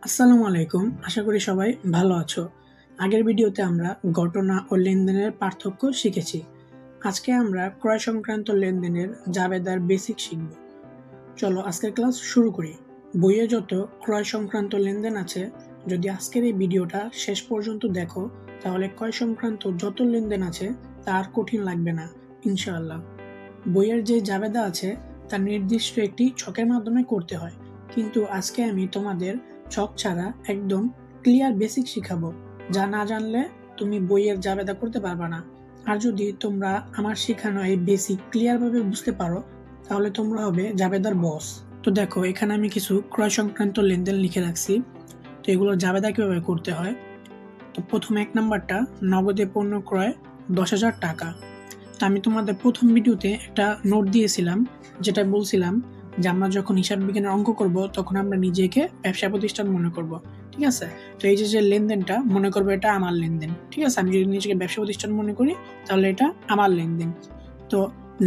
আসসালামু আলাইকুম। আশা করি সবাই ভালো আছো। আগের ভিডিওতে আমরা ঘটনা ও লেনদেনের পার্থক্য শিখেছি। আজকে আমরা ক্রয় সংক্রান্ত লেনদেনের জাবেদার বেসিক শিখব। চলো আজকের ক্লাস শুরু করি। বইয়ে যত ক্রয় সংক্রান্ত লেনদেন আছে, যদি আজকের এই ভিডিওটা শেষ পর্যন্ত দেখো, তাহলে ক্রয় সংক্রান্ত যত লেনদেন আছে তা আর কঠিন লাগবে না ইনশাআল্লাহ। বইয়ের যে জাবেদা আছে তা নির্দিষ্ট একটি ছকের মাধ্যমে করতে হয়, কিন্তু আজকে আমি তোমাদের ছক ছাড়া একদম ক্লিয়ার বেসিক শিখাবো, যা না জানলে তুমি বইয়ের জাবেদা করতে পারবে না। আর যদি তোমরা আমার শেখানো এই বেসিক ক্লিয়ারভাবে বুঝতে পারো, তাহলে তোমরা হবে জাবেদার বস। তো দেখো, এখানে আমি কিছু ক্রয় সংক্রান্ত লেনদেন লিখে রাখছি। তো এগুলোর জাবেদা কিভাবে করতে হয়। তো প্রথমে 1 নাম্বারটা, নগদে পণ্য ক্রয় 10,000 টাকা। তো আমি তোমাদের প্রথম ভিডিওতে একটা নোট দিয়েছিলাম, যেটা বলছিলাম যে আমরা যখন হিসাব বিজ্ঞানের অঙ্ক করব তখন আমরা নিজেকে ব্যবসা প্রতিষ্ঠান মনে করব। ঠিক আছে। তো এই যে লেনদেনটা মনে করবো এটা আমার লেনদেন। ঠিক আছে, আমি যদি নিজেকে ব্যবসা প্রতিষ্ঠান মনে করি তাহলে এটা আমার লেনদেন। তো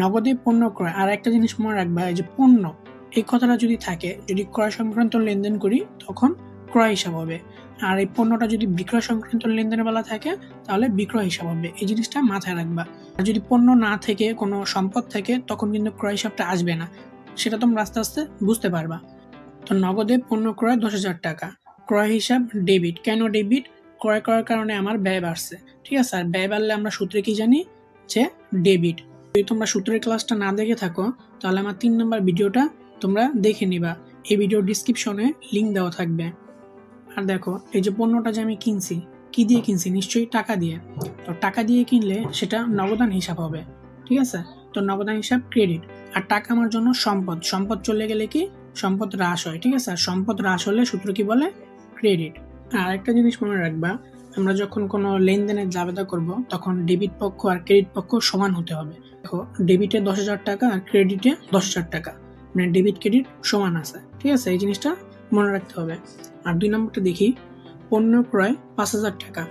নগদে পণ্য ক্রয়, আর একটা জিনিস মনে রাখবা, এই যে পণ্য এই কথাটা যদি থাকে, যদি ক্রয় সংক্রান্ত লেনদেন করি তখন ক্রয় হিসাব হবে, আর এই পণ্যটা যদি বিক্রয় সংক্রান্ত লেনদেনের বেলা থাকে তাহলে বিক্রয় হিসাব হবে। এই জিনিসটা মাথায় রাখবা। আর যদি পণ্য না থেকে কোনো সম্পদ থাকে তখন কিন্তু ক্রয় হিসাবটা আসবে না, সেটা তোমরা আস্তে আস্তে বুঝতে পারবা। তো নগদে পণ্য ক্রয় 10,000 টাকা, ক্রয় হিসাব ডেবিট। কেন ডেবিট? ক্রয় করার কারণে আমার ব্যয় বাড়ছে। ঠিক আছে, আর ব্যয় বাড়লে আমরা সূত্রে কি জানি, যে ডেবিট। যদি তোমরা সূত্রের ক্লাসটা না দেখে থাকো তাহলে আমার 3 নম্বর ভিডিওটা তোমরা দেখে নিবা, এই ভিডিও ডিসক্রিপশনে লিঙ্ক দেওয়া থাকবে। আর দেখো, এই যে পণ্যটা যে আমি কিনছি, কি দিয়ে কিনছি? নিশ্চয়ই টাকা দিয়ে। তো টাকা দিয়ে কিনলে সেটা নগদান হিসাব হবে। ঠিক আছে, তো নগদান হিসাব ক্রেডিট। আর টাকা আমার জন্য সম্পদ, সম্পদ চলে গেলে কি সম্পদ হ্রাস হয়। ঠিক আছে, আর সম্পদ হ্রাস হলে সূত্র কি বলে? ক্রেডিট। আর একটা জিনিস মনে রাখবা, আমরা যখন কোনো লেনদেনের জাবেদা করব তখন ডেবিট পক্ষ আর ক্রেডিট পক্ষ সমান হতে হবে। দেখো, ডেবিটে 10,000 টাকা আর ক্রেডিটে 10,000 টাকা, মানে ডেবিট ক্রেডিট সমান আছে। ঠিক আছে, এই জিনিসটা মনে রাখতে হবে। আর 2 নম্বরটা দেখি, পণ্য ক্রয় 5,000 টাকা।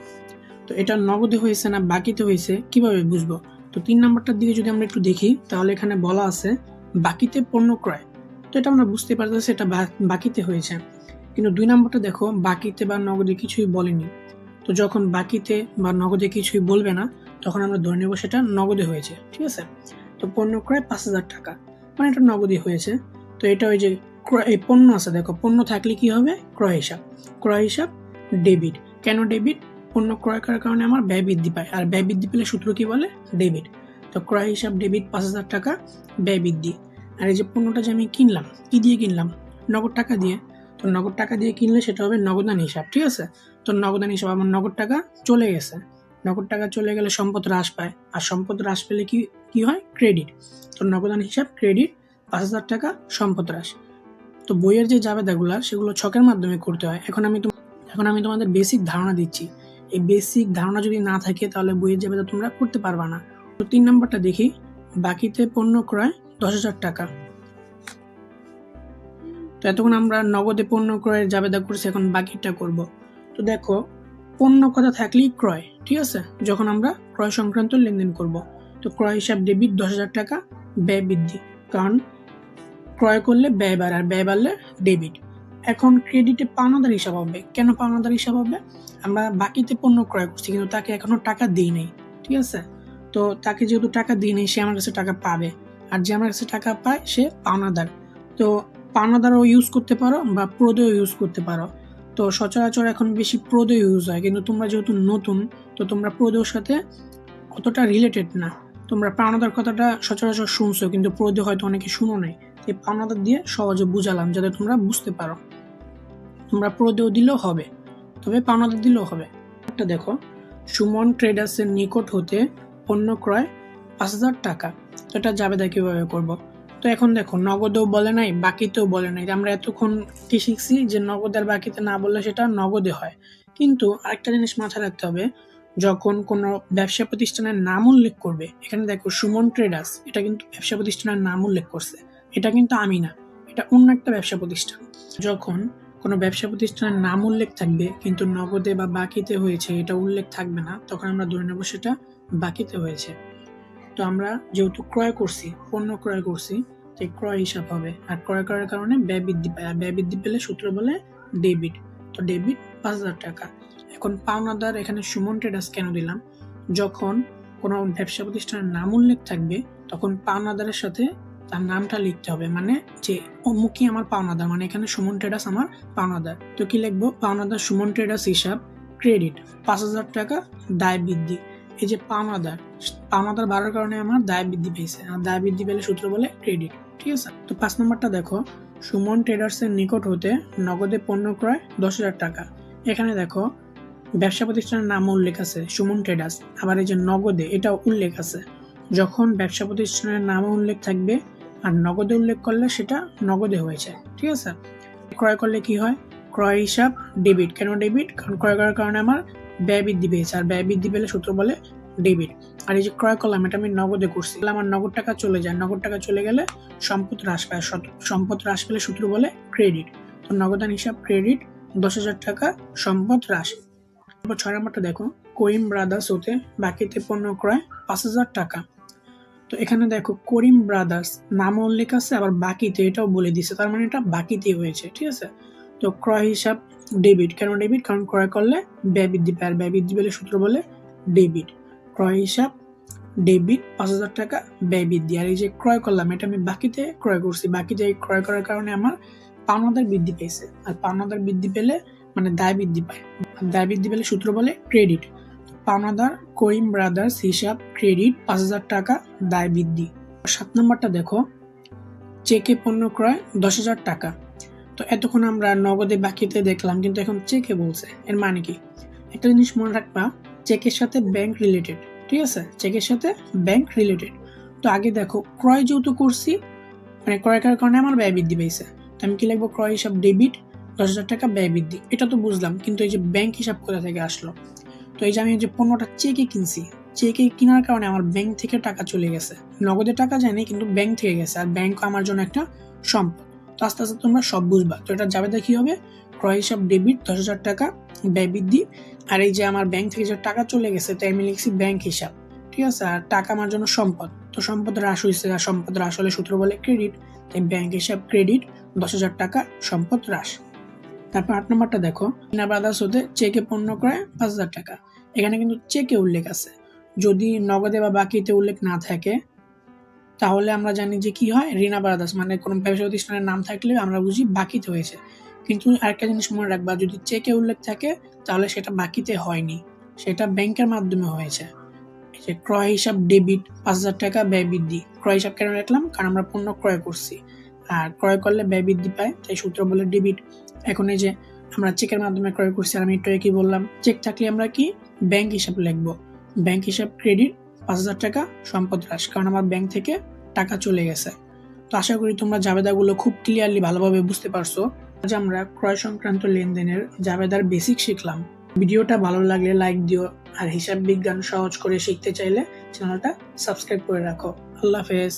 তো এটা নগদে হয়েছে না বাকিতে হয়েছে কিভাবে বুঝবো? তো 3 নম্বরটার দিকে যদি আমরা একটু দেখি, তাহলে এখানে বলা আছে বাকিতে পণ্য ক্রয়। তো এটা আমরা বুঝতে পারতেছি এটা বাকিতে হয়েছে, কিন্তু 2 নম্বরটা দেখো, বাকিতে বা নগদে কিছুই বলেনি। তো যখন বাকিতে বা নগদে কিছুই বলবে না তখন আমরা ধরে নেব সেটা নগদে হয়েছে। ঠিক আছে, তো পণ্য ক্রয় 5,000 টাকা, মানে এটা নগদে হয়েছে। তো এটা ওই যে এই পণ্য আছে, দেখো পণ্য থাকলে কি হবে? ক্রয় হিসাব। ক্রয় হিসাব ডেবিট। কেন ডেবিট? পণ্য ক্রয় করার কারণে আমার ব্যয় বৃদ্ধি পায়, আর ব্যয় বৃদ্ধি পেলে সূত্র কি বলে? ডেবিট। তো ক্রয় হিসাব ডেবিট, 5,000 টাকা ব্যয় বৃদ্ধি। আর এই যে পণ্যটা যে আমি কিনলাম, কি দিয়ে কিনলাম? নগদ টাকা দিয়ে। তো নগদ টাকা দিয়ে কিনলে সেটা হবে নগদান হিসাব। ঠিক আছে, তো নগদান হিসাব আমার নগদ টাকা চলে গেছে। নগদ টাকা চলে গেলে সম্পদ হ্রাস পায়, আর সম্পদ হ্রাস পেলে কি কি হয়? ক্রেডিট। তো নগদান হিসাব ক্রেডিট, 5,000 টাকা সম্পদ হ্রাস। তো বইয়ের যে জাবেদাগুলো সেগুলো ছকের মাধ্যমে করতে হয়। এখন আমি তোমাদের বেসিক ধারণা দিচ্ছি। এই বেসিক ধারণা যদি না থাকে তাহলে বইয়ের জাবেদা তোমরা করতে পারবা না। তো 3 নম্বরটা দেখি, বাকিতে পণ্য ক্রয় 10,000 টাকা। তো এতক্ষণ আমরা নগদে পণ্য ক্রয়ের জাবেদা করছি, এখন বাকিটা করব। তো দেখো, পণ্য কথা থাকলেই ক্রয়। ঠিক আছে, যখন আমরা ক্রয় সংক্রান্ত লেনদেন করব, তো ক্রয় হিসাব ডেবিট, 10,000 টাকা ব্যয় বৃদ্ধি, কারণ ক্রয় করলে ব্যয় বাড়ে, আর ব্যয় বাড়লে ডেবিট। এখন ক্রেডিটে পাওনাদার হিসাব হবে। কেন পাওনাদার হিসাব হবে? আমরা বাকিতে পণ্য ক্রয় করছি কিন্তু তাকে এখনো টাকা দিই নাই। ঠিক আছে, তো তাকে যেহেতু টাকা দিই নাই, সে আমার কাছে টাকা পাবে, আর যে আমার কাছে টাকা পায় সে পাওনাদার। তো পাওনাদারও ইউজ করতে পারো বা প্রদেয় ইউজ করতে পারো। তো সচরাচর এখন বেশি প্রদেয় ইউজ হয়, কিন্তু তোমরা যেহেতু নতুন, তো তোমরা প্রদেয়র সাথে অতটা রিলেটেড না। তোমরা পাওনাদার কথাটা সচরাচর শুনছো, কিন্তু প্রদেয় হয়তো অনেকে শুনো নাই। এই পাওনাদার দিয়ে সহজে বুঝালাম যাতে তোমরা বুঝতে পারো। তোমরা প্রদেয় দিলেও হবে, তবে পাওনাদার দিলেও হবে। একটা দেখো, সুমন ট্রেডার্সের নিকট হতে পণ্য ক্রয় 5,000 টাকা। তো এটা জাবেদা কিভাবে করব? তো এখন দেখো, নগদেও বলে নাই, বাকিতেও বলে নাই। আমরা এতক্ষণ কি শিখছি যে নগদ আর বাকিতে না বললে সেটা নগদে হয়। কিন্তু আরেকটা জিনিস মাথায় রাখতে হবে, যখন কোনো ব্যবসা প্রতিষ্ঠানের নাম উল্লেখ করবে, এখানে দেখো সুমন ট্রেডার্স, এটা কিন্তু ব্যবসা প্রতিষ্ঠানের নাম উল্লেখ করছে, এটা কিন্তু আমি না, এটা অন্য একটা ব্যবসা প্রতিষ্ঠান। যখন কোনো ব্যবসা প্রতিষ্ঠানের নাম উল্লেখ থাকবে কিন্তু নগদে বা বাকিতে হয়েছে এটা উল্লেখ থাকবে না, তখন আমরা ধরে নেব সেটা বাকিতে হয়েছে। তো আমরা যেহেতু ক্রয় করছি, পণ্য ক্রয় করছি, তাই ক্রয় হিসাব হবে। আর ক্রয় করার কারণে ব্যয় বৃদ্ধি পায়, আর ব্যয় বৃদ্ধি পেলে সূত্র বলে ডেবিট। তো ডেবিট 5,000 টাকা। এখন পাওনাদার এখানে সুমন ট্রেডার্স কেন দিলাম, যখন কোনো ব্যবসা প্রতিষ্ঠানের নাম উল্লেখ থাকবে তখন পাওনাদারের সাথে তার নামটা লিখতে হবে, মানে যে অমুকই আমার পাওনাদার, মানে এখানে সুমন ট্রেডার্স আমার পাওনাদার। তো কি লিখবো, পাওনাদার সুমন ট্রেডার্স হিসাব ক্রেডিট 5,000 টাকা দায় বৃদ্ধি। এই যে পাওনাদার বাড়ার কারণে আমার দায় বৃদ্ধি পেয়েছে, আর দায় বৃদ্ধি পেলে সূত্র বলে ক্রেডিট। ঠিক আছে, তো 5 নম্বরটা দেখো, সুমন ট্রেডার্স এর নিকট হতে নগদে পণ্য ক্রয় 10,000 টাকা। এখানে দেখো ব্যবসা প্রতিষ্ঠানের নাম উল্লেখ আছে সুমন ট্রেডার্স, আবার এই যে নগদে এটাও উল্লেখ আছে। যখন ব্যবসা প্রতিষ্ঠানের নাম উল্লেখ থাকবে আর নগদে উল্লেখ করলে সেটা নগদে হয়েছে। ঠিক আছে, ক্রয় করলে কি হয়, ক্রয় হিসাব ডেবিট। কেন ডেবিট, কারণ ক্রয় করার কারণে আমার ব্যয় বৃদ্ধি পেয়েছে, আর ব্যয় বৃদ্ধি পেলে সূত্র বলে ডেবিট। আর এই যে ক্রয় করলাম এটা আমি নগদে করছি, আমার নগদ টাকা চলে যায়, নগদ টাকা চলে গেলে সম্পদ হ্রাস পায়, সম্পদ হ্রাস পেলে সূত্র বলে ক্রেডিট। তো নগদান হিসাব ক্রেডিট 10,000 টাকা সম্পদ হ্রাস। 6 নম্বরটা দেখো, করিম ব্রাদার্স হতে বাকিতে পণ্য ক্রয় 5,000 টাকা। তো এখানে দেখো করিম ব্রাদার্স নাম উল্লেখ আছে, আবার বাকিতে এটাও বলে দিছে, তার মানে এটা বাকিতে হয়েছে। ঠিক আছে, তো ক্রয় হিসাব ডেবিট। কেন ডেবিট, কারণ ক্রয় করলে ব্যয় বৃদ্ধি পায়, আর ব্যয় বৃদ্ধি পেলে সূত্র বলে ডেবিট। ক্রয় হিসাব ডেবিট 5,000 টাকা ব্যয় বৃদ্ধি। আর এই যে ক্রয় করলাম এটা আমি বাকিতে ক্রয় করছি, বাকিতে ক্রয় করার কারণে আমার পাওনাদার বৃদ্ধি পেয়েছে, আর পাওনাদার বৃদ্ধি পেলে মানে দায় বৃদ্ধি পায়, দায় বৃদ্ধি পেলে সূত্র বলে ক্রেডিট। পাওনাদার করিম ব্রাদার্স হিসাব ক্রেডিট 5,000 টাকা দায় বৃদ্ধি। 7 নম্বরটা দেখো, চেকে পণ্য ক্রয় 10,000 টাকা। তো এতক্ষণ আমরা নগদে বাকিতে দেখলাম, কিন্তু এখন চেকে বলছে, এর মানে কি, একটা জিনিস মনে রাখবা, চেকের সাথে ব্যাংক রিলেটেড। ঠিক আছে, চেকের সাথে ব্যাংক রিলেটেড। তো আগে দেখো ক্রয় যেহেতু করছি, মানে ক্রয় করার কারণে আমার ব্যয় বৃদ্ধি পেয়েছে, তো আমি কি লিখবো, ক্রয় হিসাব ডেবিট 10,000 টাকা ব্যয় বৃদ্ধি। এটা তো বুঝলাম, কিন্তু এই যে ব্যাংক হিসাব কোথা থেকে আসলো, তো এই যে আমি যে পণ্যটা চেকে কিনছি, চেকে কেনার কারণে আমার ব্যাংক থেকে টাকা চলে গেছে, নগদে টাকা যায়নি কিন্তু ব্যাংক থেকে গেছে, আর ব্যাংক আমার জন্য একটা সম্পদ। তো আস্তে আস্তে তোমরা সব বুঝবা। তো এটা যাবে কি হবে, ক্রয় হিসাব ডেবিট 10,000 টাকা ব্যয় বৃদ্ধি। আর এই যে আমার ব্যাংক থেকে যে টাকা চলে গেছে, তাই আমি লিখছি ব্যাংক হিসাব। ঠিক আছে, আর টাকা আমার জন্য সম্পদ, তো সম্পদ হ্রাস হয়েছে, আর সম্পদ হ্রাস হলে সূত্র বলে ক্রেডিট, তাই ব্যাংক হিসাব ক্রেডিট 10,000 টাকা সম্পদ হ্রাস। তারপর 8 নম্বরটা দেখো, রিনা ব্রাদার্স হতে চেকে পণ্য ক্রয় 5,000 টাকা। এখানে কিন্তু চেকে উল্লেখ আছে, যদি নগদে বা বাকিতে উল্লেখ না থাকে তাহলে আমরা জানি যে কি হয়, রিনা ব্রাদার্স মানে কোনো ব্যবসা প্রতিষ্ঠানের নাম থাকলে আমরা বুঝি বাকিতে হয়েছে। কিন্তু আরেকটা জিনিস মনে রাখবা, যদি চেকে উল্লেখ থাকে তাহলে সেটা বাকিতে হয়নি, সেটা ব্যাংকের মাধ্যমে হয়েছে। যে ক্রয় হিসাব ডেবিট 5,000 টাকা ব্যয় বৃদ্ধি। ক্রয় হিসাব কেন রাখলাম, কারণ আমরা পণ্য ক্রয় করছি, আর ক্রয় করলে ব্যয় বৃদ্ধি পায়, তাই সূত্র বলে ডেবিট। এখন এই যে আমরা চেকের মাধ্যমে ক্রয় করছি, আর আমি একটু কি বললাম, চেক থাকলে আমরা কি ব্যাংক হিসাব লিখবো, ব্যাংক হিসাব ক্রেডিট 5,000 টাকা সম্পদ হ্রাস, কারণ আমার ব্যাংক থেকে টাকা চলে গেছে। তো আশা করি তোমরা জাবেদাগুলো খুব ক্লিয়ারলি ভালোভাবে বুঝতে পারছো। আজ আমরা ক্রয় সংক্রান্ত লেনদেনের জাবেদার বেসিক শিখলাম। ভিডিওটা ভালো লাগলে লাইক দিও, আর হিসাব বিজ্ঞান সহজ করে শিখতে চাইলে চ্যানেলটা সাবস্ক্রাইব করে রাখো। আল্লাহ হাফেজ।